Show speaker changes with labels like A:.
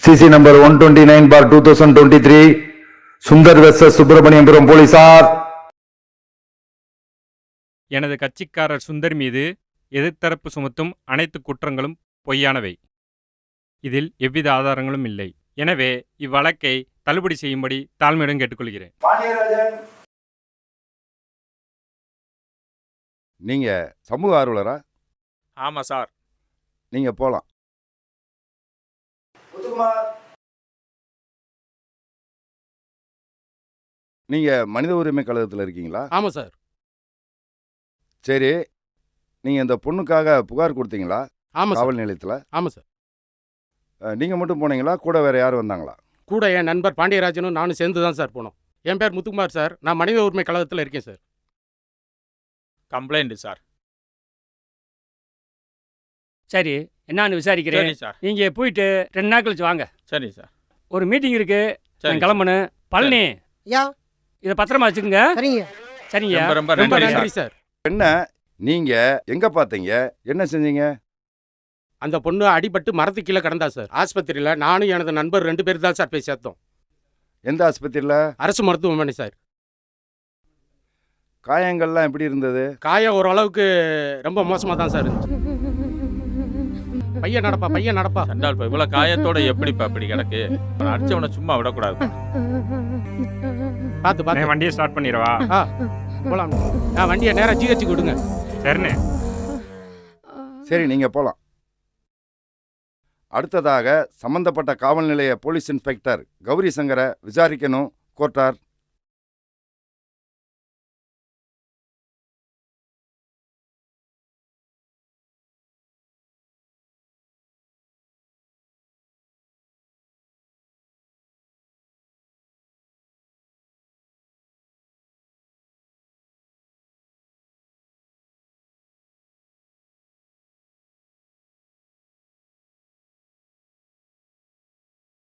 A: CC number 129/2023 Sundar versus Subramaniapuram போலீசார்.
B: எனது கட்சிக்காரர் சுந்தர் மீது எதிர்த்தரப்பு சுமத்தும் அனைத்து குற்றங்களும் பொய்யானவை. இதில் எவ்வித ஆதாரங்களும் இல்லை. எனவே இவ்வழக்கை தள்ளுபடி செய்யும்படி தாழ்மையுடன் கேட்டுக்கொள்கிறேன்.
C: நீங்க சமூக ஆர்வலரா?
D: ஆமா சார்.
C: நீங்க போலாம். நீங்க மனித உரிமை கழகத்தில் இருக்கீங்களா?
E: ஆமா சார்.
C: சரி, நீங்க இந்த பொண்ணுக்காக புகார் கொடுத்தீங்களா?
E: ஆமா சார்.
C: காவல் நிலையத்தில்?
E: ஆமா சார்.
C: நீங்க மட்டும் போனீங்களா, கூட வேற யாரும் வந்தாங்களா?
E: கூட என் நண்பர் பாண்டியராஜனும் நானும் சேர்ந்து தான் சார் போனோம். என் பேர் முத்துக்குமார் சார். நான் மனித உரிமை கழகத்தில் இருக்கேன் சார்.
D: Complaint sir.
F: சரி, என்னன்னு விசாரிக்கிறேன்.
D: சரி சார்.
F: நீங்க போயிட்டு 2 நாள் கழிச்சு வாங்க.
D: சரி சார்.
F: ஒரு மீட்டிங் இருக்கு,
D: சரி
F: நான் கிளம்பணும். பழனி,
G: யா
F: இதை பத்திரமா வச்சுக்கோங்க.
G: சரிங்க.
F: சரிங்க.
D: ரொம்ப ரொம்ப
E: ரொம்ப
D: நன்றி
E: நன்றி
D: சார்.
E: சார்.
C: என்ன நீங்க எங்க பார்த்தீங்க, என்ன செஞ்சீங்க?
E: அந்த பொண்ணு அடிபட்டு மரத்துக்கு கீழே கிடந்தா சார். ஆஸ்பத்திரியில் நானும் எனது நண்பர் 2 பேர் தான் சார் போய் சேர்த்தோம்.
C: எந்த ஆஸ்பத்திரியில்?
E: அரசு மருத்துவமனை சார்.
C: காயங்கள்லாம் எப்படி இருந்தது?
E: காயம் ஓரளவுக்கு ரொம்ப மோசமாக தான் சார் இருந்துச்சு. பையன் நடப்பா.
D: சண்டால் இவ்வளவு காயத்தோட எப்படிப்பா இப்படி கிடக்கு? அடிச்சவனை சும்மா விடக்கூடாது.
E: பார்த்து
B: வண்டியை ஸ்டார்ட் பண்ணிடவா?
E: போலாம். வண்டியை நேராக ஜிஹெச்சு கொடுங்க.
B: சரிண்ணே.
C: சரி, நீங்க போலாம். அடுத்ததாக சம்பந்தப்பட்ட காவல் நிலைய போலீஸ் இன்ஸ்பெக்டர் கௌரி சங்கரை விசாரிக்கணும் கோர்ட்டார்.